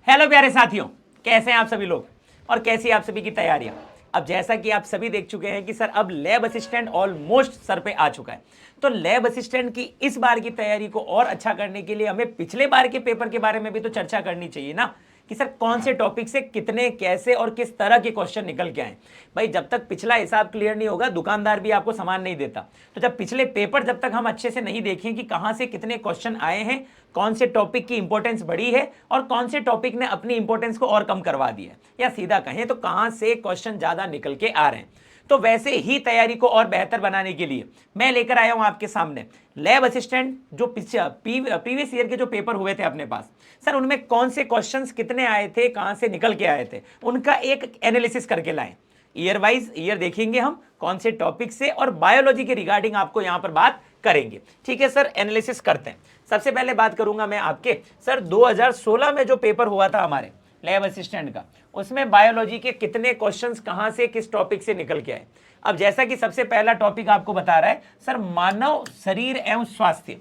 Hello प्यारे साथियों, कैसे हैं आप सभी लोग और कैसी आप सभी की तैयारियां। अब जैसा कि आप सभी देख चुके हैं कि सर अब लैब असिस्टेंट ऑलमोस्ट सर पे आ चुका है। तो लैब असिस्टेंट की इस बार की तैयारी को और अच्छा करने के लिए हमें पिछले बार के पेपर के बारे में भी तो चर्चा करनी चाहिए ना, कि सर कौन से टॉपिक से कितने कैसे और किस तरह के क्वेश्चन निकल के आए। भाई जब तक पिछला हिसाब क्लियर नहीं होगा दुकानदार भी आपको सामान नहीं देता। तो जब पिछले पेपर जब तक हम अच्छे से नहीं देखें कि कहां से कितने क्वेश्चन आए हैं, कौन से टॉपिक की इंपॉर्टेंस बढ़ी है और कौन से टॉपिक ने अपनी इंपॉर्टेंस को और कम करवा दिया है, या सीधा कहें तो कहां से क्वेश्चन ज्यादा निकल के आ रहे हैं, तो वैसे ही तैयारी को और बेहतर बनाने के लिए मैं लेकर आया हूं आपके सामने लैब असिस्टेंट जो प्रीवियस ईयर के जो पेपर हुए थे अपने पास, सर उनमें कौन से क्वेश्चंस कितने आए थे, कहां से निकल के आए थे, उनका एक एनालिसिस करके लाए। ईयर वाइज ईयर देखेंगे हम कौन से टॉपिक से, और बायोलॉजी के रिगार्डिंग आपको यहां पर बात करेंगे। ठीक है सर, एनालिसिस करते हैं। सबसे पहले बात करूंगा मैं आपके सर 2016 में जो पेपर हुआ था हमारे लैब असिस्टेंट का, उसमें बायोलॉजी के कितने क्वेश्चंस कहां से किस टॉपिक से निकल के आए। अब जैसा कि सबसे पहला टॉपिक आपको बता रहा है सर मानव शरीर एवं स्वास्थ्य,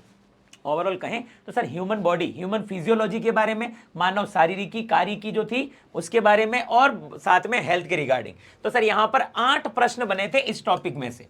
ओवरऑल कहें तो sir human body, human physiology के बारे में, मानव शारीरिकी कार्य की जो थी उसके बारे में, और साथ में हेल्थ के रिगार्डिंग। तो सर यहां पर 8 प्रश्न बने थे इस टॉपिक में से।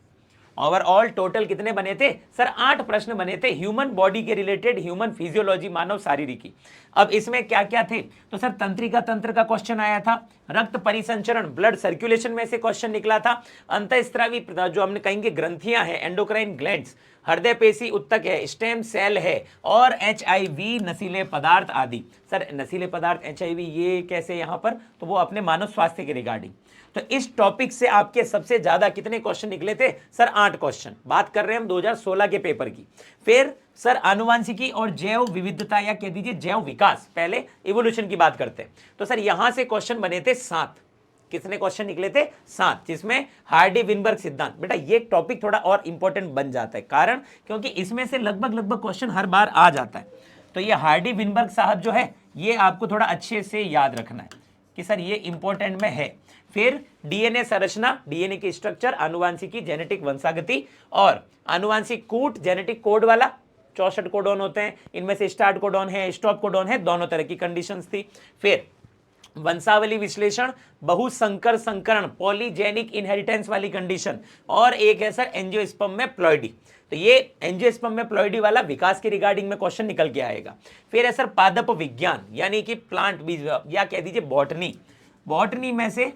ओवरऑल टोटल कितने बने थे सर? 8 प्रश्न बने थे ह्यूमन बॉडी के रिलेटेड, ह्यूमन फिजियोलॉजी, मानव शारीरिकी। अब इसमें क्या क्या थे तो सर तंत्रिका तंत्र का क्वेश्चन आया था, रक्त परिसंचरण ब्लड सर्कुलेशन में से क्वेश्चन निकला था, अंतःस्रावी जो हमने कहेंगे ग्रंथियां हैं, एंडोक्राइन ग्लैंड्स, हृदय पेशी उत्तक है, स्टेम सेल है, और एचआईवी नशीले पदार्थ आदि। सर नशीले पदार्थ एचआईवी ये कैसे यहां पर, तो वो अपने मानव स्वास्थ्य के रिगार्डिंग। तो इस टॉपिक से आपके सबसे ज्यादा कितने क्वेश्चन निकले थे सर? 8 क्वेश्चन। बात कर रहे हैं हम 2016 के पेपर की। फिर सर आनुवांशिकी और जैव विविधता, या कह दीजिए जैव विकास, पहले इवोल्यूशन की बात करते हैं। तो सर यहां से क्वेश्चन बने थे 7। कितने क्वेश्चन निकले थे? 7, जिसमें हार्डी विनबर्ग सिद्धांत। बेटा ये टॉपिक थोड़ा और इंपॉर्टेंट बन जाता है, कारण क्योंकि इसमें से लगभग क्वेश्चन हर बार आ जाता है। तो ये हार्डी विनबर्ग साहब जो है ये आपको थोड़ा अच्छे से याद रखना है कि सर ये इंपॉर्टेंट में है। फिर डीएनए संरचना, डीएनए की स्ट्रक्चर, आनुवांशिकी जेनेटिक वंशागति, और आनुवांशिक कूट जेनेटिक कोड वाला 64 कोडॉन होते हैं, इनमें से स्टार्ट कोडॉन है, स्टॉप कोडॉन है, दोनों तरह की कंडीशंस थी। फिर वंशावली विश्लेषण, बहुसंकर संकरण, पॉलीजेनिक इनहेरिटेंस वाली कंडीशन, और एक है सर एंजियोस्पर्म में प्लॉइडी। तो ये एंजियोस्पर्म में प्लॉइडी वाला विकास के रिगार्डिंग में क्वेश्चन निकल के आएगा। फिर है सर पादप विज्ञान, यानी कि प्लांट बीज, या कह दीजिए बॉटनी, बॉटनी में से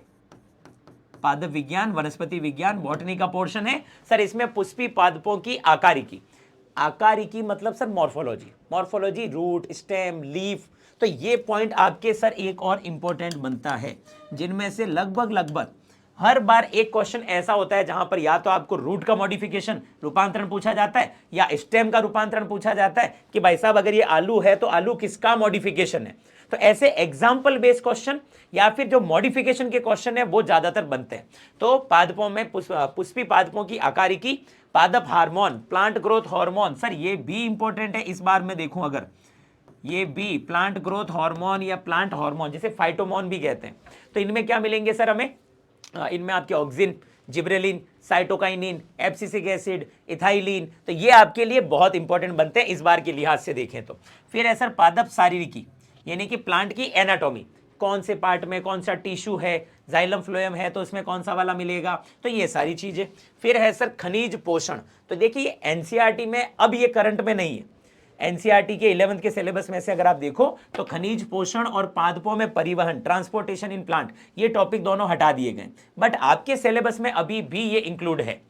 पादप विज्ञान, वनस्पति विज्ञान, बॉटनी का पोर्शन है सर। इसमें पुष्पी पादपों की आकारिकी, आकारिकी मतलब sir morphology, morphology, root, stem, leaf. तो ये पॉइंट आपके सर एक और इंपॉर्टेंट बनता है, जिनमें से लगभग हर बार एक क्वेश्चन ऐसा होता है जहां पर या तो आपको रूट का मॉडिफिकेशन, रूपांतरण पूछा जाता है, या स्टेम का रूपांतरण पूछा जाता है कि भाई साहब अगर ये आलू है तो आलू किसका मॉडिफिकेशन है। तो ऐसे एग्जाम्पल बेस्ड क्वेश्चन या फिर जो मॉडिफिकेशन के क्वेश्चन है वो ज्यादातर बनते हैं। तो पादपों में पुष्पी पादपों की आकारिकी, पादप hormone, plant growth hormone, sir ये भी इंपॉर्टेंट है। इस बार मैं देखूं अगर ये भी प्लांट ग्रोथ हार्मोन या प्लांट हार्मोन, जिसे फाइटोमोन भी कहते हैं, तो इनमें क्या मिलेंगे सर हमें? इनमें आपके auxin, gibberellin, cytokinin, abscisic acid, ethylene. तो ये आपके लिए बहुत इंपॉर्टेंट बनते हैं इस बार के लिहाज से देखें तो। फिर है सर पादप शारीरिकी, यानी कि प्लांट की एनाटॉमी, कौन से पार्ट में कौन सा टिश्यू है, जाइलम फ्लोएम है तो उसमें कौन सा वाला मिलेगा, तो ये सारी चीजें। फिर है सर खनिज पोषण। तो देखिए एनसीईआरटी में अब ये करंट में नहीं है, एनसीईआरटी के 11th के सिलेबस में से अगर आप देखो तो खनिज पोषण और पादपों में परिवहन, ट्रांसपोर्टेशन इन प्लांट, ये टॉपिक दोनों हटा दिए गए। बट आपके सिलेबस में अभी भी ये इंक्लूड है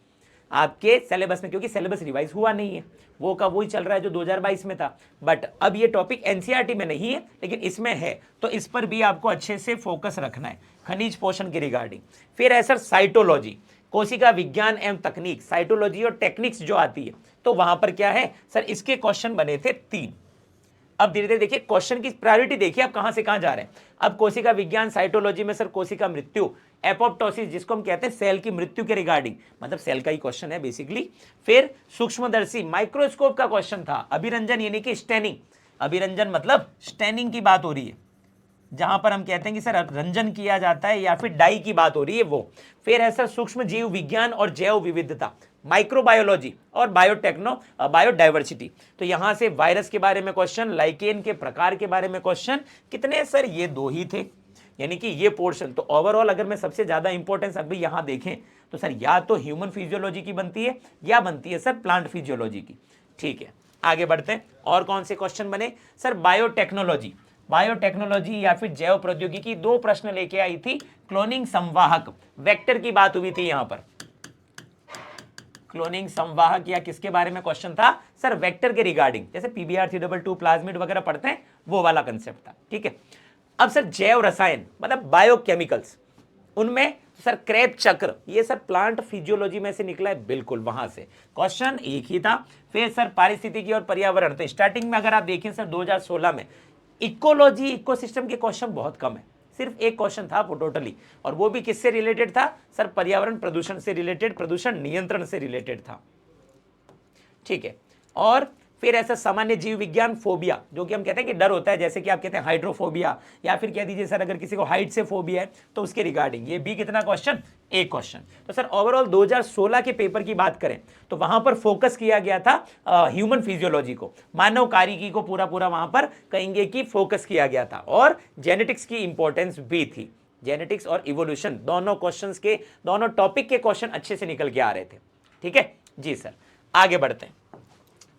आपके सिलेबस में, क्योंकि सिलेबस रिवाइज हुआ नहीं है, वो का वही चल रहा है जो 2022 में था। बट अब ये टॉपिक एनसीईआरटी में नहीं है लेकिन इसमें है, तो इस पर भी आपको अच्छे से फोकस रखना है, खनिज पोषण के रिगार्डिंग। फिर है सर साइटोलॉजी, कोशिका विज्ञान एवं तकनीक, साइटोलॉजी और टेक्निक्स जो आती है, तो वहां पर क्या है सर? इसके क्वेश्चन बने थे 3। अब धीरे धीरे देखिए क्वेश्चन की प्रायोरिटी देखिए आप कहां से कहां जा रहे हैं। अब कोशिका विज्ञान साइटोलॉजी में सर कोशिका मृत्यु, एपोप्टोसिस जिसको हम कहते हैं सेल की मृत्यु के रिगार्डिंग, मतलब सेल का ही क्वेश्चन है बेसिकली। फिर सूक्ष्मदर्शी माइक्रोस्कोप का क्वेश्चन था, अभिरंजन यानी कि स्टेनिंग, अभिरंजन मतलब स्टेनिंग की बात हो रही है, जहां पर हम कहते हैं कि सर रंजन किया जाता है या फिर डाई की बात हो रही है वो। फिर है सर सूक्ष्म जीव विज्ञान और जैव विविधता, माइक्रोबायोलॉजी और बायोडाइवर्सिटी। तो यहां से वायरस के बारे में क्वेश्चन, लाइकेन के प्रकार के बारे में क्वेश्चन, कितने सर, ये 2 ही थे, यानी कि ये पोर्शन। तो ओवरऑल अगर मैं सबसे ज्यादा इंपॉर्टेंस अभी यहां देखें तो सर या तो ह्यूमन फिजियोलॉजी की बनती है या बनती है सर प्लांट फिजियोलॉजी की। ठीक है, आगे बढ़ते हैं। और कौन से क्वेश्चन बने सर? बायोटेक्नोलॉजी या फिर जैव प्रौद्योगिकी 2 प्रश्न लेके आई थी। क्लोनिंग संवाहक, वेक्टर की बात हुई थी यहां पर। क्लोनिंग संवाहक या किसके बारे में क्वेश्चन था सर? वेक्टर के रिगार्डिंग, जैसे पीबीआर 322 प्लाज्मिड वगैरह पढ़ते हैं, वो वाला कंसेप्ट था। ठीक है, अब सर जैव रसायन मतलब बायोकेमिकल्स, उनमें सर क्रेब चक्र, ये सर प्लांट फिजियोलॉजी में से निकला है, बिल्कुल वहां से क्वेश्चन एक ही था। फिर सर पारिस्थितिकी और पर्यावरण, तो स्टार्टिंग में अगर आप देखें सर 2016 में इकोलॉजी इकोसिस्टम के क्वेश्चन बहुत कम है, सिर्फ एक क्वेश्चन था वो टोटली, और वो भी किससे रिलेटेड था सर? पर्यावरण प्रदूषण से रिलेटेड, प्रदूषण नियंत्रण से रिलेटेड था। ठीक है, और फिर ऐसा सामान्य जीव विज्ञान फोबिया, जो कि हम कहते हैं कि डर होता है, जैसे कि आप कहते हैं हाइड्रोफोबिया, या फिर कह दीजिए सर अगर किसी को हाइट से फोबिया है तो उसके रिगार्डिंग, ये भी कितना क्वेश्चन? एक क्वेश्चन। तो सर ओवरऑल 2016 के पेपर की बात करें तो वहां पर फोकस किया गया था ह्यूमन फिजियोलॉजी को, मानव कारिकी को पूरा पूरा वहां पर कहेंगे कि फोकस किया गया था, और जेनेटिक्स की इंपॉर्टेंस भी थी। जेनेटिक्स और इवोल्यूशन दोनों क्वेश्चंस के, दोनों टॉपिक के क्वेश्चन अच्छे से निकल के आ रहे थे। ठीक है जी सर, आगे बढ़ते हैं।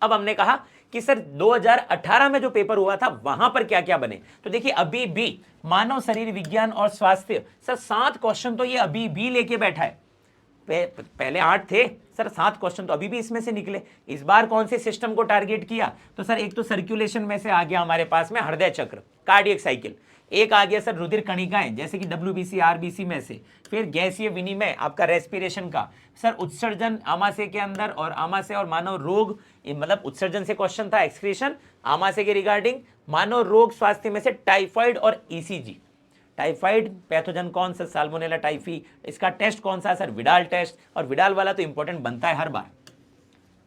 अब हमने कहा कि सर 2018 में जो पेपर हुआ था वहां पर क्या क्या बने, तो देखिए अभी भी मानव शरीर विज्ञान और स्वास्थ्य, सर 7 क्वेश्चन तो ये अभी भी लेके बैठा है। पहले 8 थे सर, 7 क्वेश्चन तो अभी भी इसमें से निकले। इस बार कौन से सिस्टम को टारगेट किया, तो सर एक तो सर्कुलेशन में से आ गया हमारे पास में हृदय चक्र, कार्डियक साइकिल, एक आ गया सर रुधिर कणिकाएं जैसे कि डब्ल्यूबीसी आरबीसी में से, फिर गैसीय विनिमय आपका रेस्पिरेशन का, सर उत्सर्जन आमाशय के अंदर, और आमाशय और मानव रोग, मतलब उत्सर्जन से क्वेश्चन था, एक्सक्रीशन आमाशय के रिगार्डिंग, मानव रोग स्वास्थ्य में से टाइफाइड और ईसीजी। टाइफाइड पैथोजन कौन सा? Salmonella typhi. इसका टेस्ट कौन सा सर? विडाल टेस्ट, और विडाल वाला तो इंपॉर्टेंट बनता है हर बार।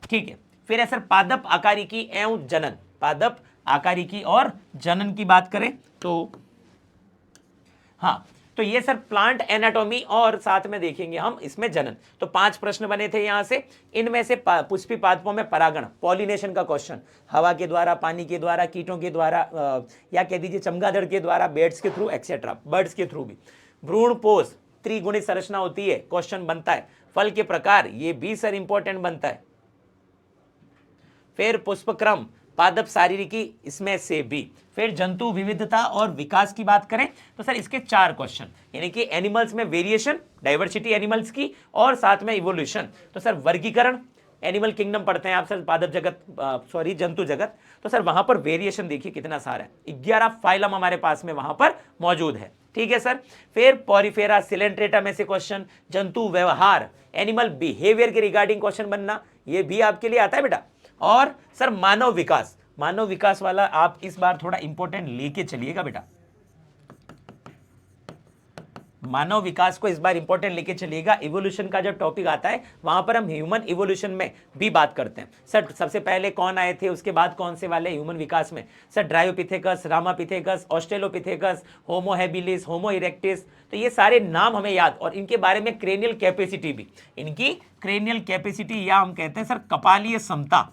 ठीक है, फिर है सर पादप आकारिकी एवं जनन, पादप आकारिकी और जनन की बात करें तो हाँ, तो ये सर प्लांट एनाटॉमी, और साथ में देखेंगे हम इसमें जनन। तो 5 प्रश्न बने थे यहां से। इनमें से पुष्पी पादपों में परागण, पॉलिनेशन का क्वेश्चन, हवा के द्वारा, पानी के द्वारा, कीटों के द्वारा, या कह दीजिए चमगादड़ के द्वारा, बेड्स के थ्रू एक्सेट्रा, बर्ड्स के थ्रू भी। भ्रूण पोष, त्रिगुणित संरचना होती है, क्वेश्चन बनता है। फल के प्रकार, ये भी सर इंपॉर्टेंट बनता है। फिर पुष्पक्रम, पादप शारीरिकी, इसमें से भी। फिर जंतु विविधता और विकास की बात करें तो सर इसके 4 क्वेश्चन, यानी कि एनिमल्स में वेरिएशन, डाइवर्सिटी एनिमल्स की, और साथ में इवोल्यूशन। तो सर वर्गीकरण, एनिमल किंगडम पढ़ते हैं आप सर, पादप जगत, सॉरी जंतु जगत, तो सर वहां पर वेरिएशन देखिए कितना सारा है, 11 फाइलम हमारे पास में वहां पर मौजूद है। ठीक है सर, फिर पॉरीफेरा सिलेंट्रेटा में से क्वेश्चन, जंतु व्यवहार, एनिमल बिहेवियर के रिगार्डिंग क्वेश्चन बनना, ये भी आपके लिए आता है बेटा। और सर मानव विकास, मानव विकास वाला आप इस बार थोड़ा इंपॉर्टेंट लेके चलिएगा बेटा, मानव विकास को इस बार इंपॉर्टेंट लेके चलिएगा। इवोल्यूशन का जो टॉपिक आता है वहां पर हम ह्यूमन इवोल्यूशन में भी बात करते हैं। सर सबसे पहले कौन आए थे, उसके बाद कौन से वाले ह्यूमन विकास में, sir Dryopithecus, Ramapithecus, Australopithecus, Homo habilis, होमो इरेक्टिस, तो ये सारे नाम हमें याद, और इनके बारे में क्रेनियल कैपेसिटी भी, इनकी क्रेनियल कैपेसिटी, या हम कहते हैं सर कपालीय क्षमता,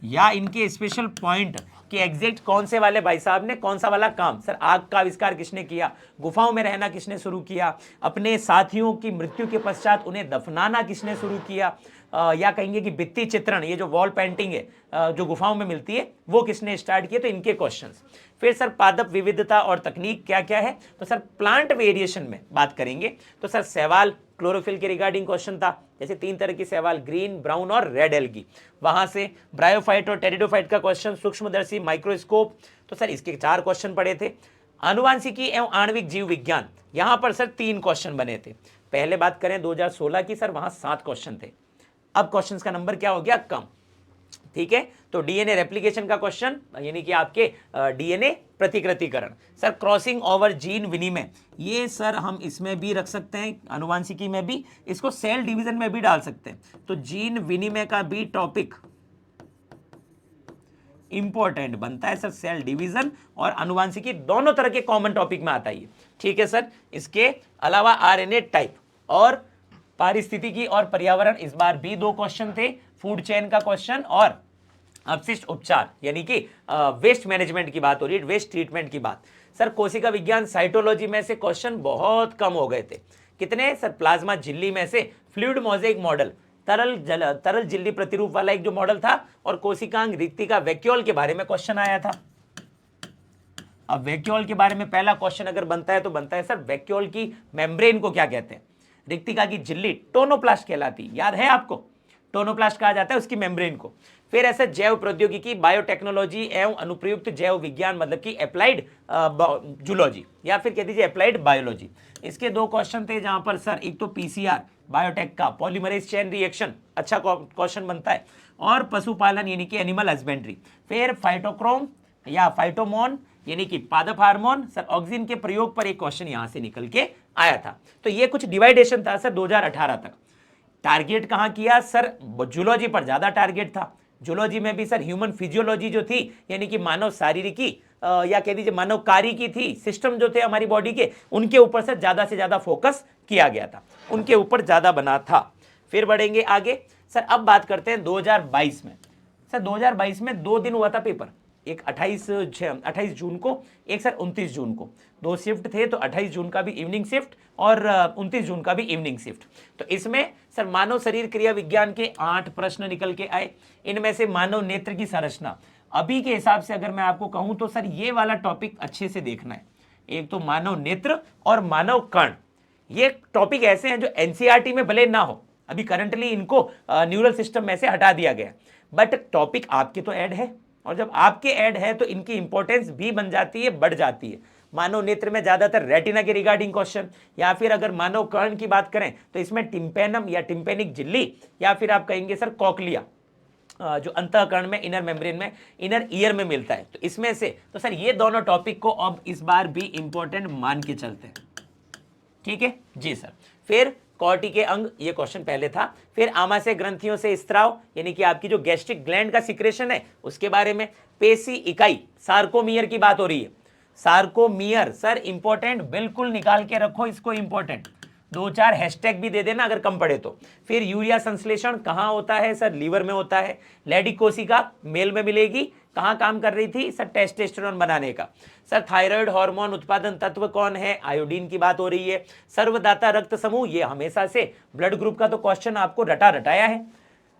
या इनके स्पेशल पॉइंट कि एग्जैक्ट कौन से वाले भाई साहब ने कौन सा वाला काम, सर आग का आविष्कार किसने किया, गुफाओं में रहना किसने शुरू किया, अपने साथियों की मृत्यु के पश्चात उन्हें दफनाना किसने शुरू किया, या कहेंगे कि भित्ति चित्रण, ये जो वॉल पेंटिंग है जो गुफाओं में मिलती है, वो किसने स्टार्ट किया, तो इनके क्वेश्चंस। फिर सर पादप विविधता और तकनीक क्या क्या है, तो सर प्लांट वेरिएशन में बात करेंगे। तो सर सवाल क्लोरोफिल के रिगार्डिंग क्वेश्चन था, जैसे 3 तरह की सवाल, ग्रीन, ब्राउन और रेड एल्गी, वहां से ब्रायोफाइट और टेरिडोफाइट का क्वेश्चन, सूक्ष्मदर्शी, माइक्रोस्कोप, तो सर इसके 4 क्वेश्चन पड़े थे। आनुवांशिकी एवं आणविक जीव विज्ञान, यहां पर सर 3 क्वेश्चन बने थे। पहले बात करें 2016 की, सर वहां 7 क्वेश्चन थे, अब क्वेश्चंस का नंबर क्या हो गया, कम। ठीक है, तो डीएनए रेप्लिकेशन का क्वेश्चन, यानी कि आपके डीएनए प्रतिकृतिकरण, सर क्रॉसिंग ओवर जीन विनिमय, ये सर हम इसमें भी रख सकते हैं, आनुवांशिकी में भी, इसको सेल डिवीजन में भी डाल सकते हैं। तो जीन विनिमय का भी टॉपिक इंपॉर्टेंट बनता है सर, सेल डिवीजन और आनुवांशिकी दोनों तरह के कॉमन टॉपिक में आता है। ठीक है सर, इसके अलावा आरएनए टाइप और पारिस्थितिकी और पर्यावरण, इस बार भी 2 क्वेश्चन थे, फूड चेन का क्वेश्चन और अपशिष्ट उपचार यानी कि वेस्ट मैनेजमेंट की बात हो रही है, वेस्ट ट्रीटमेंट की बात। सर कोशिका विज्ञान साइटोलॉजी में से क्वेश्चन बहुत कम हो गए थे। कितने सर? प्लाज्मा झिल्ली में से फ्लूइड मोज़ेक मॉडल, तरल झिल्ली प्रतिरूप वाला एक जो मॉडल था, और कोशिकांग रिक्तिका वैक्यूल के बारे में क्वेश्चन आया था। अब वैक्यूल के बारे में पहला क्वेश्चन अगर बनता है तो बनता है सर वैक्यूल की मेम्ब्रेन को क्या कहते हैं? रिक्तिका की झिल्ली टोनोप्लास्ट कहलाती, याद है आपको? टोनोप्लास्ट कहा जाता है उसकी मेम्ब्रेन को। फिर ऐसे जैव प्रौद्योगिकी, बायोटेक्नोलॉजी एवं अनुप्रयुक्त जैव विज्ञान, मतलब कि अप्लाइड जूलॉजी या फिर कह दीजिए अप्लाइड बायोलॉजी। इसके 2 क्वेश्चन थे जहां पर सर एक तो पीसीआर बायोटेक का पॉलीमरेज चेन रिएक्शन, अच्छा क्वेश्चन बनता है, और पशुपालन यानी कि एनिमल हस्बेंड्री। फिर फाइटोक्रोम या फाइटोमोन यानी कि पादप हार्मोन, सर ऑक्सीजन के प्रयोग पर एक क्वेश्चन यहां से निकल के आया था। तो ये कुछ डिवाइडेशन था सर 2018 तक। टारगेट कहां किया सर? जूलॉजी पर ज्यादा टारगेट था। जूलॉजी में भी सर ह्यूमन फिजियोलॉजी जो थी यानी कि मानव शारीरिकी या कह दीजिए मानव कार्य की थी, सिस्टम जो थे हमारी बॉडी के, उनके ऊपर से ज्यादा फोकस किया गया था, उनके ऊपर ज्यादा बना था। फिर बढ़ेंगे आगे सर। अब बात करते हैं 2022 में। सर 2022 में 2 दिन हुआ था पेपर, एक 28 जून को, एक सर 29 जून को। 2 शिफ्ट थे, तो 28 जून का भी इवनिंग शिफ्ट और 29 जून का भी इवनिंग शिफ्ट। तो इसमें सर मानव शरीर क्रिया विज्ञान के 8 प्रश्न निकल के आए। इनमें से मानव नेत्र की संरचना, अभी के हिसाब से अगर मैं आपको कहूं तो सर ये वाला टॉपिक अच्छे से देखना है। एक तो मानव नेत्र और मानव कर्ण, ये टॉपिक ऐसे हैं जो एनसीईआरटी में भले ना हो, अभी करंटली इनको न्यूरल सिस्टम में से हटा दिया गया, बट टॉपिक आपके तो ऐड है, और जब आपके ऐड है तो इनकी इंपॉर्टेंस भी बन जाती है, बढ़ जाती है। मानव नेत्र में ज्यादातर रेटिना के रिगार्डिंग क्वेश्चन, या फिर अगर मानव कर्ण की बात करें तो इसमें टिम्पेनम या टिम्पेनिक झिल्ली, या फिर आप कहेंगे सर कॉकलिया, जो अंतःकरण में, इनर मेम्ब्रेन में, इनर ईयर में मिलता है। तो इसमें से तो सर ये दोनों टॉपिक को अब इस बार भी इंपॉर्टेंट मान के चलते हैं, ठीक है जी सर। फिर कॉर्टी के अंग, ये क्वेश्चन पहले था। फिर आमाशय ग्रंथियों से स्त्राव यानी कि आपकी जो गैस्ट्रिक ग्लैंड का सिक्रेशन है उसके बारे में। पेशी इकाई, सार्कोमियर की बात हो रही है। सार्कोमियर सर इंपॉर्टेंट, बिल्कुल निकाल के रखो इसको, इंपॉर्टेंट। 2-4 हैशटैग भी दे देना अगर कम पड़े तो। फिर यूरिया संश्लेषण कहाँ होता है सर? लीवर में होता है। लैडी कोशिका मेल में मिलेगी, कहाँ काम कर रही थी सर? टेस्टोस्टेरोन बनाने का। सर थायराइड हार्मोन उत्पादन तत्व कौन है? आयोडीन की बात हो रही है। सर्वदाता रक्त समूह, ये हमेशा से ब्लड ग्रुप का तो क्वेश्चन आपको रटाया है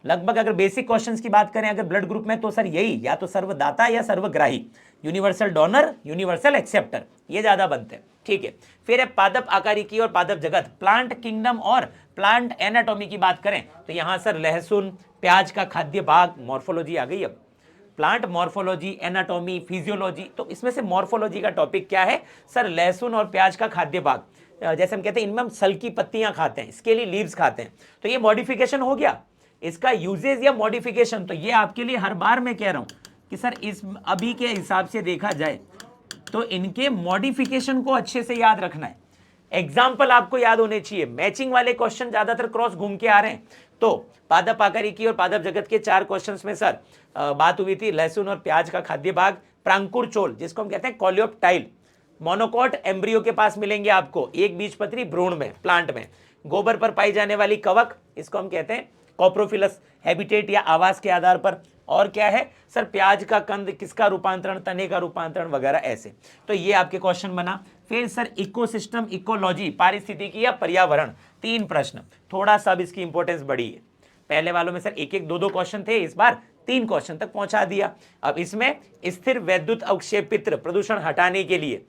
लगभग। अगर बेसिक क्वेश्चंस की बात करें अगर ब्लड ग्रुप में, तो सर यही या तो सर्वदाता या सर्वग्राही, यूनिवर्सल डोनर, यूनिवर्सल एक्सेप्टर, ये ज्यादा बनते हैं, ठीक है। फिर है पादप आकारिकी और पादप जगत, प्लांट किंगडम और प्लांट एनाटॉमी की बात करें तो यहां सर लहसुन प्याज का खाद्य भाग, मॉर्फोलॉजी आ गई। अब प्लांट मॉर्फोलॉजी, एनाटॉमी, फिजियोलॉजी, तो इसमें से मॉर्फोलॉजी का टॉपिक क्या है सर? लहसुन और प्याज का खाद्य भाग, जैसे हम कहते हैं इनमें हम सल की पत्तियां खाते हैं, स्केली लीव्स खाते हैं, तो ये मॉडिफिकेशन हो गया इसका यूजेज या मॉडिफिकेशन। तो ये आपके लिए हर बार मैं कह रहा हूं कि सर इस अभी के हिसाब से देखा जाए तो इनके मॉडिफिकेशन को अच्छे से याद रखना है। एग्जाम्पल आपको याद होने चाहिए। मैचिंग वाले क्वेश्चन ज्यादातर क्रॉस घूम के आ रहे हैं। तो पादप आकारिकी और पादप जगत के 4 क्वेश्चंस में सर बात हुई थी लहसुन और प्याज का खाद्य भाग। प्रांकुर चोल जिसको हम कहते हैं कॉलियोप्टाइल, मोनोकॉट एम्ब्रियो के पास मिलेंगे आपको, एक बीजपत्री भ्रूण में, प्लांट में। गोबर पर पाई जाने वाली कवक, इसको हम कहते हैं कॉप्रोफिलस, हैबिटेट या आवास के आधार पर। और क्या है सर? प्याज का कंद किसका रूपांतरण, तने का रूपांतरण वगैरह ऐसे। तो ये आपके क्वेश्चन बना। फिर सर इकोसिस्टम, इकोलॉजी, पारिस्थितिकी या पर्यावरण, 3 प्रश्न। थोड़ा सा अब इसकी इंपॉर्टेंस बढ़ी है। पहले वालों में सर 1-1, 2-2 क्वेश्चन थे, इस बार 3 क्वेश्चन तक पहुंचा दिया। अब इसमें स्थिर वैद्युत अवक्षेपित्र प्रदूषण हटाने के लिए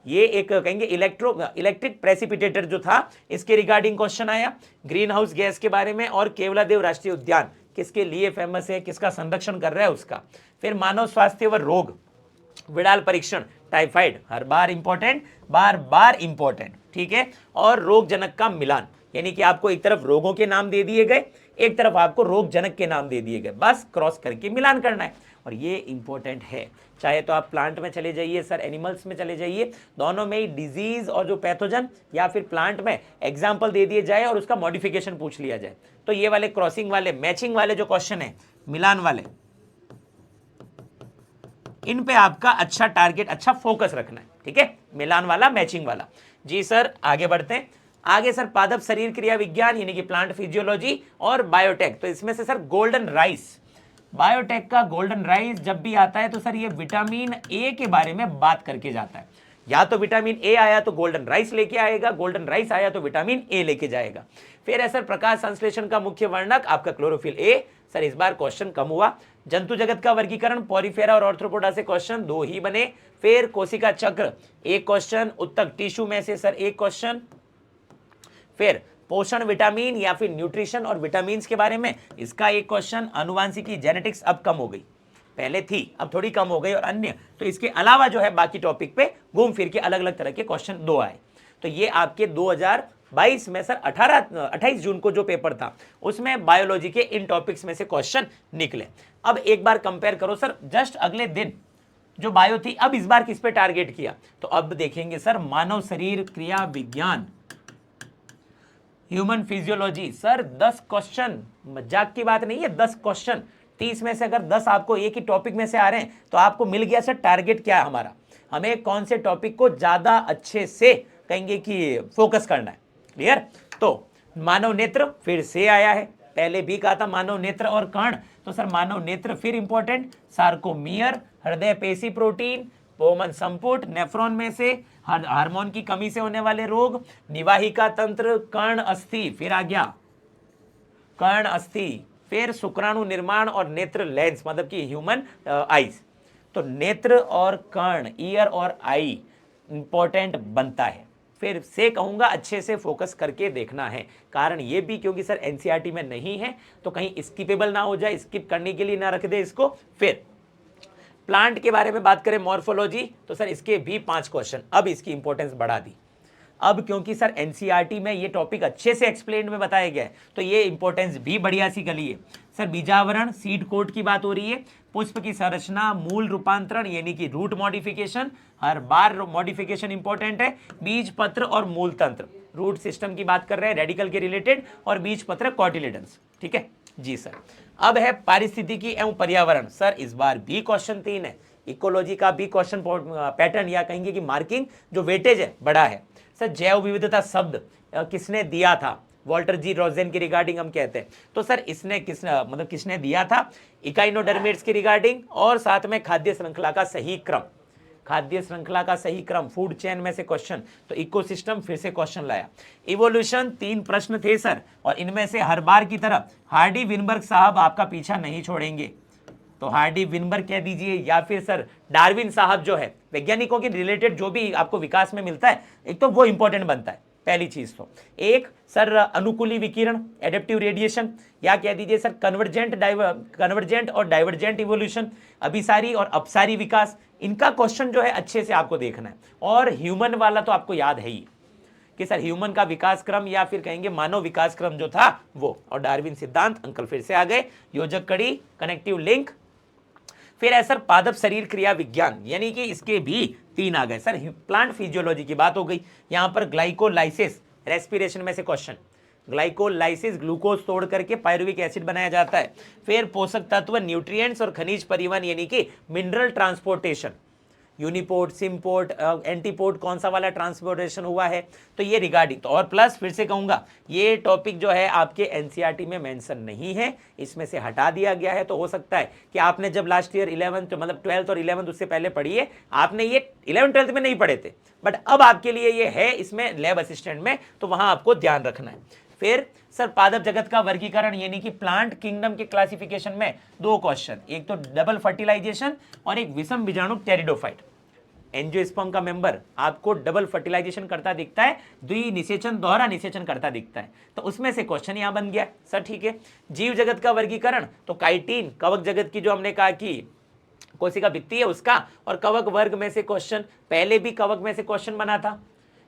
ये एक कहेंगे इलेक्ट्रिक प्रेसिपिटेटर जो था, इसके रिगार्डिंग क्वेश्चन आया। ग्रीन हाउस गैस के बारे में, और केवलादेव राष्ट्रीय उद्यान किसके लिए फेमस है, किसका संरक्षण कर रहा है उसका। फिर मानव स्वास्थ्य व रोग, विडाल परीक्षण, टाइफाइड, हर बार इंपॉर्टेंट, बार बार इंपॉर्टेंट, ठीक है। और रोग जनक का मिलान, यानी कि आपको एक तरफ रोगों के नाम दे दिए गए, एक तरफ आपको रोग जनक के नाम दे दिए गए, बस क्रॉस करके मिलान करना है। और ये इंपॉर्टेंट है, चाहे तो आप प्लांट में चले जाइए सर, एनिमल्स में चले जाइए, दोनों में ही डिजीज और जो पैथोजन, या फिर प्लांट में एग्जाम्पल दे दिए जाए और उसका मॉडिफिकेशन पूछ लिया जाए। तो ये वाले क्रॉसिंग वाले, मैचिंग वाले जो क्वेश्चन है, मिलान वाले, इन पे आपका अच्छा टारगेट, अच्छा फोकस रखना है, ठीक है। मिलान वाला, मैचिंग वाला। जी सर आगे बढ़ते हैं। आगे सर पादप शरीर क्रिया विज्ञान यानी कि प्लांट फिजियोलॉजी और बायोटेक। तो इसमें से सर गोल्डन राइस, बायोटेक का गोल्डन राइस जब भी आता है तो सर ये विटामिन ए के बारे में बात करके जाता है। या तो विटामिन ए आया तो गोल्डन राइस लेके आएगा, गोल्डन राइस आया तो विटामिन ए लेके जाएगा। फिर है सर प्रकाश संश्लेषण का मुख्य वर्णक आपका क्लोरोफिल ए। सर इस बार क्वेश्चन कम हुआ। जंतु जगत का वर्गीकरण पॉरीफेरा और ऑर्थ्रोपोडा से क्वेश्चन 2 ही बने। फिर कोशिका चक्र एक क्वेश्चन, उत्तक टिश्यू में से सर एक क्वेश्चन। फिर पोषण विटामिन या फिर न्यूट्रिशन और विटामिन के बारे में इसका एक क्वेश्चन। आनुवांशिकी जेनेटिक्स अब कम हो गई, पहले थी अब थोड़ी कम हो गई, और अन्य तो इसके अलावा जो है बाकी टॉपिक पे घूम फिर के अलग अलग तरह के क्वेश्चन 2 आए। तो ये आपके 2022 में सर 28 जून को जो पेपर था उसमें बायोलॉजी के इन टॉपिक्स में से क्वेश्चन निकले। अब एक बार कंपेयर करो सर, जस्ट अगले दिन जो बायो थी, अब इस बार किस पे टारगेट किया, तो अब देखेंगे सर मानव शरीर क्रिया विज्ञान, ह्यूमन फिजियोलॉजी। सर 10 क्वेश्चन, मजाक की बात नहीं है, 10 क्वेश्चन, 30 में से अगर 10 आपको एक ही टॉपिक में से आ रहे हैं तो आपको मिल गया सर टारगेट क्या है हमारा, हमें कौन से टॉपिक को ज्यादा अच्छे से कहेंगे कि फोकस करना है। क्लियर? तो मानव नेत्र फिर से आया है, पहले भी कहा था मानव नेत्र और कर्ण, तो सर मानव नेत्र फिर इंपॉर्टेंट, सार्कोमियर, हृदय पेशी प्रोटीन, पोमन संपुट, नेफ्रॉन में से हार्मोन की कमी से होने वाले रोग, निवाहिका तंत्र, कर्ण अस्थि, फिर आ गया कर्ण अस्थि, फिर शुक्राणु निर्माण और नेत्र लेंस मतलब कि ह्यूमन आईज। तो नेत्र और कर्ण, ईयर और आई इंपॉर्टेंट बनता है। फिर से कहूंगा अच्छे से फोकस करके देखना है, कारण ये भी क्योंकि सर एनसीईआरटी में नहीं है तो कहीं स्किपेबल ना हो जाए, स्किप करने के लिए ना रख दे इसको। फिर प्लांट के बारे में बात करें मॉर्फोलॉजी, तो सर इसके भी 5 क्वेश्चन, अब इसकी इंपॉर्टेंस बढ़ा दी। अब क्योंकि सर एनसीईआरटी में ये टॉपिक अच्छे से एक्सप्लेन में बताया गया है तो ये इंपॉर्टेंस भी बढ़िया सी गली है। सर बीजावरण, सीड कोट की बात हो रही है, पुष्प की संरचना, मूल रूपांतरण यानी कि रूट मॉडिफिकेशन, हर बार मॉडिफिकेशन इंपॉर्टेंट है, बीज पत्र और मूल तंत्र, रूट सिस्टम की बात कर रहे हैं रेडिकल के रिलेटेड, और बीज पत्र कॉटिलेडन्स। ठीक है जी सर। अब है पारिस्थितिकी एवं पर्यावरण, सर इस बार भी क्वेश्चन 3 है। इकोलॉजी का भी क्वेश्चन पैटर्न या कहेंगे कि मार्किंग जो वेटेज है बड़ा है। सर जैव विविधता शब्द किसने दिया था, वॉल्टर जी रोजेन की रिगार्डिंग हम कहते हैं, तो सर इसने किसने दिया था, इकाइनोडर्मेट्स की रिगार्डिंग, और साथ में खाद्य श्रृंखला का सही क्रम, खाद्य श्रृंखला का सही क्रम, फूड चेन में से क्वेश्चन, तो इकोसिस्टम फिर से क्वेश्चन लाया। इवोल्यूशन 3 प्रश्न थे सर, और इनमें से हर बार की तरह हार्डी विनबर्ग साहब आपका पीछा नहीं छोड़ेंगे, तो हार्डी विनबर्ग कह दीजिए या फिर सर डार्विन साहब जो है, वैज्ञानिकों के रिलेटेड जो भी आपको विकास में मिलता है एक तो वो इंपॉर्टेंट बनता है। पहली चीज तो एक सर अनुकूली विकिरण, एडेप्टिव रेडिएशन, या कह दीजिए सर कन्वर्जेंट और डाइवर्जेंट इवोल्यूशन, अभिसारी और अपसारी विकास, इनका क्वेश्चन जो है अच्छे से आपको देखना है। और ह्यूमन वाला तो आपको याद है ही कि सर ह्यूमन का विकास क्रम या फिर कहेंगे मानव विकास क्रम जो था वो, और डार्विन सिद्धांत अंकल फिर से आ गए, योजक कड़ी, कनेक्टिव लिंक। फिर है सर पादप शरीर क्रिया विज्ञान, यानी कि इसके भी 3 आ गए सर। प्लांट फिजियोलॉजी की बात हो गई, यहां पर ग्लाइकोलाइसिस, रेस्पिरेशन में से क्वेश्चन, ग्लाइकोलाइसिस ग्लूकोज तोड़ करके पायरुविक एसिड बनाया जाता है। फिर पोषक तत्व, न्यूट्रिएंट्स और खनिज परिवहन यानी कि mineral transportation, uniport, symport, antiport, कौन सा वाला ट्रांसपोर्टेशन हुआ है, तो ये रिगार्डिंग। तो और प्लस फिर से कहूंगा ये टॉपिक जो है आपके एनसीईआरटी में मेंशन नहीं है, इसमें से हटा दिया गया है। तो हो सकता है कि आपने जब लास्ट ईयर 11th मतलब 12th और 11th उससे पहले पढ़ी है, आपने ये 11th 12th में नहीं पढ़े थे, बट अब आपके लिए ये है इसमें लैब असिस्टेंट में, तो वहां आपको ध्यान रखना है। फिर सर पादप जगत का वर्गीकरण यानी कि प्लांट किंगडम के क्लासिफिकेशन में 2 क्वेश्चन, एक तो डबल फर्टिलाइजेशन और एक विषम बीजाणु टेरिडोफाइट। एंजियोस्पर्म का मेंबर आपको डबल फर्टिलाइजेशन करता दिखता है, द्विनिषेचन दोहरा निषेचन करता दिखता है, तो उसमें से क्वेश्चन यहां बन गया सर। ठीक है, जीव जगत का वर्गीकरण, तो काइटिन कवक जगत की जो हमने कहा कि कोशिका भित्ति है उसका, और कवक वर्ग में से क्वेश्चन, पहले भी कवक में से क्वेश्चन बना था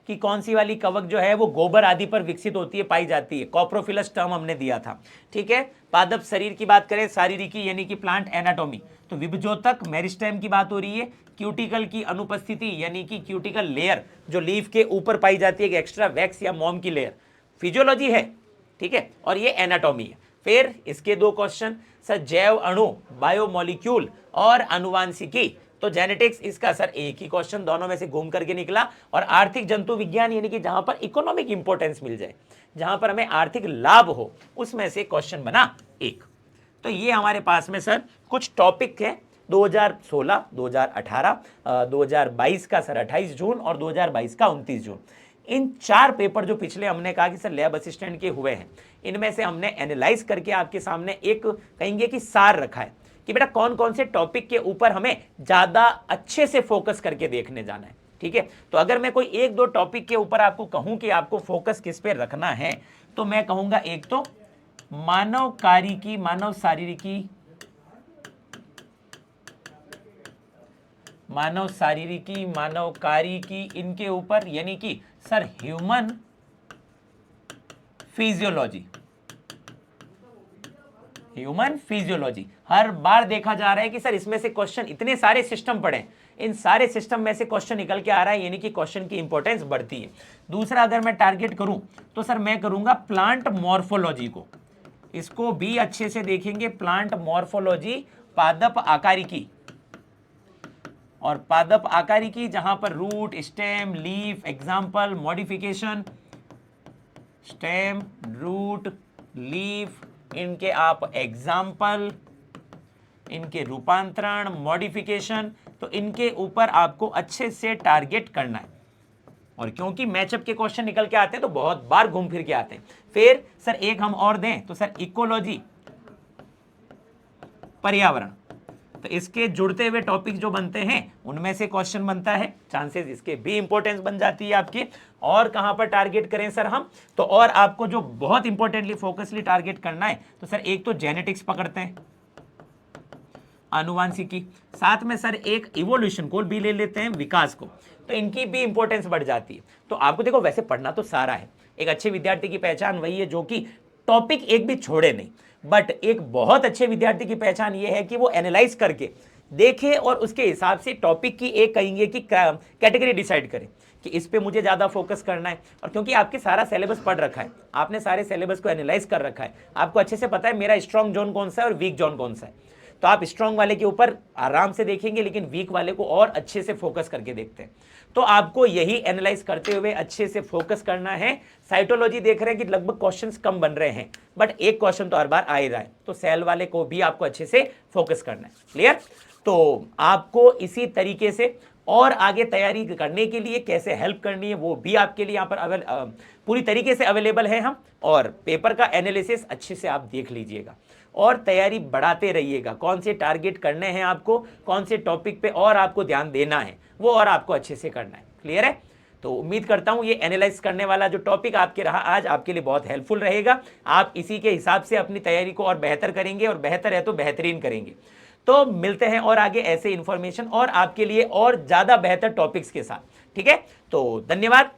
कि कौन सी वाली कवक जो है वो गोबर आदि पर विकसित होती है, पाई जाती है, कॉप्रोफिलस टर्म हमने दिया था। ठीक है, पादप शरीर की बात करें, शारीरिकी यानी कि प्लांट एनाटॉमी, तो विभजोतक मेरिस्टेम की बात हो रही है, क्यूटिकल की अनुपस्थिति यानी कि क्यूटिकल लेयर जो लीफ के ऊपर पाई जाती है, एक्स्ट्रा वैक्स या मोम की लेयर, फिजियोलॉजी है। ठीक है, और ये एनाटॉमी है। फिर इसके 2 क्वेश्चन सर, जैव अणु, बायोमोलिक्यूल और अनुवांशिकी, तो जेनेटिक्स इसका सर एक ही क्वेश्चन दोनों में से घूम करके निकला, और आर्थिक जंतु विज्ञान यानी कि जहां पर इकोनॉमिक इंपॉर्टेंस मिल जाए, जहां पर हमें आर्थिक लाभ हो, उसमें से क्वेश्चन बना एक। तो ये हमारे पास में सर कुछ टॉपिक है 2016, 2018, 2022 का सर 28 जून और 2022 का 29 जून। इन 4 पेपर जो पिछले हमने कहा कि सर लैब असिस्टेंट के हुए हैं, इनमें से हमने एनालाइज करके आपके सामने एक कहेंगे कि सार रखा है कि बेटा कौन कौन से टॉपिक के ऊपर हमें ज्यादा अच्छे से फोकस करके देखने जाना है। ठीक है, तो अगर मैं कोई एक दो टॉपिक के ऊपर आपको कहूं कि आपको फोकस किस पे रखना है, तो मैं कहूंगा एक तो मानव कारिकी, मानव शारीरिकी, मानव शारीरिकी, मानव कारिकी, इनके ऊपर, यानी कि sir human physiology, human physiology. हर बार देखा जा रहा है कि सर इसमें से क्वेश्चन, इतने सारे सिस्टम पढ़े, इन सारे सिस्टम में से क्वेश्चन निकल के आ रहा है, यानी कि क्वेश्चन की इंपॉर्टेंस बढ़ती है। दूसरा अगर मैं टारगेट करूं तो सर मैं करूंगा प्लांट मॉर्फोलॉजी को, इसको भी अच्छे से देखेंगे। प्लांट मॉर्फोलॉजी, पादप आकारिकी, और पादप आकारिकी जहां पर root, stem, leaf, example, modification, stem, root, leaf, इनके आप एग्जाम्पल, इनके रूपांतरण, मॉडिफिकेशन, तो इनके ऊपर आपको अच्छे से टारगेट करना है। और क्योंकि मैचअप के क्वेश्चन निकल के आते हैं तो बहुत बार घूम फिर के आते हैं। फिर सर एक हम और दें तो सर इकोलॉजी, पर्यावरण, तो इसके जुड़ते हुए टॉपिक जो बनते हैं उनमें से क्वेश्चन बनता है, चांसेस इसके भी इंपॉर्टेंस बन जाती है आपकी। और कहां पर टारगेट करें सर हम, तो और आपको जो बहुत इंपॉर्टेंटली फोकसली टारगेट करना है, तो सर एक तो जेनेटिक्स पकड़ते हैं, आनुवांशिकी, साथ में सर एक इवोल्यूशन को भी ले लेते हैं, विकास को, तो इनकी भी इंपॉर्टेंस बढ़ जाती है। तो आपको देखो वैसे पढ़ना तो सारा है, एक अच्छे विद्यार्थी की पहचान वही है जो कि टॉपिक एक भी छोड़े नहीं, बट एक बहुत अच्छे विद्यार्थी की पहचान ये है कि वो एनालाइज करके देखे और उसके हिसाब से टॉपिक की एक कहेंगे कि कैटेगरी डिसाइड करे कि इस पे मुझे ज्यादा फोकस करना है। और क्योंकि आपके सारा सिलेबस पढ़ रखा है, आपने सारे सिलेबस को एनालाइज कर रखा है, आपको अच्छे से पता है मेरा स्ट्रॉन्ग जोन कौन सा है और वीक जोन कौन सा है, तो आप स्ट्रॉन्ग वाले के ऊपर आराम से देखेंगे, लेकिन वीक वाले को और अच्छे से फोकस करके देखते हैं। तो आपको यही एनालाइज करते हुए अच्छे से फोकस करना है। साइटोलॉजी देख रहे हैं कि लगभग क्वेश्चंस कम बन रहे हैं, बट एक क्वेश्चन तो हर बार आ ही रहा है, तो सेल वाले को भी आपको अच्छे से फोकस करना है। क्लियर? तो आपको इसी तरीके से और आगे तैयारी करने के लिए कैसे हेल्प करनी है वो भी आपके लिए यहाँ पर पूरी तरीके से अवेलेबल है हम, और पेपर का एनालिसिस अच्छे से आप देख लीजिएगा और तैयारी बढ़ाते रहिएगा। कौन से टारगेट करने हैं आपको, कौन से टॉपिक पे और आपको ध्यान देना है, वो और आपको अच्छे से करना है। क्लियर है? तो उम्मीद करता हूं ये एनालाइज करने वाला जो टॉपिक आपके रहा आज आपके लिए बहुत हेल्पफुल रहेगा। आप इसी के हिसाब से अपनी तैयारी को और बेहतर करेंगे, और बेहतर है तो बेहतरीन करेंगे। तो मिलते हैं और आगे ऐसे इंफॉर्मेशन और आपके लिए और ज्यादा बेहतर टॉपिक्स के साथ। ठीक है, तो धन्यवाद।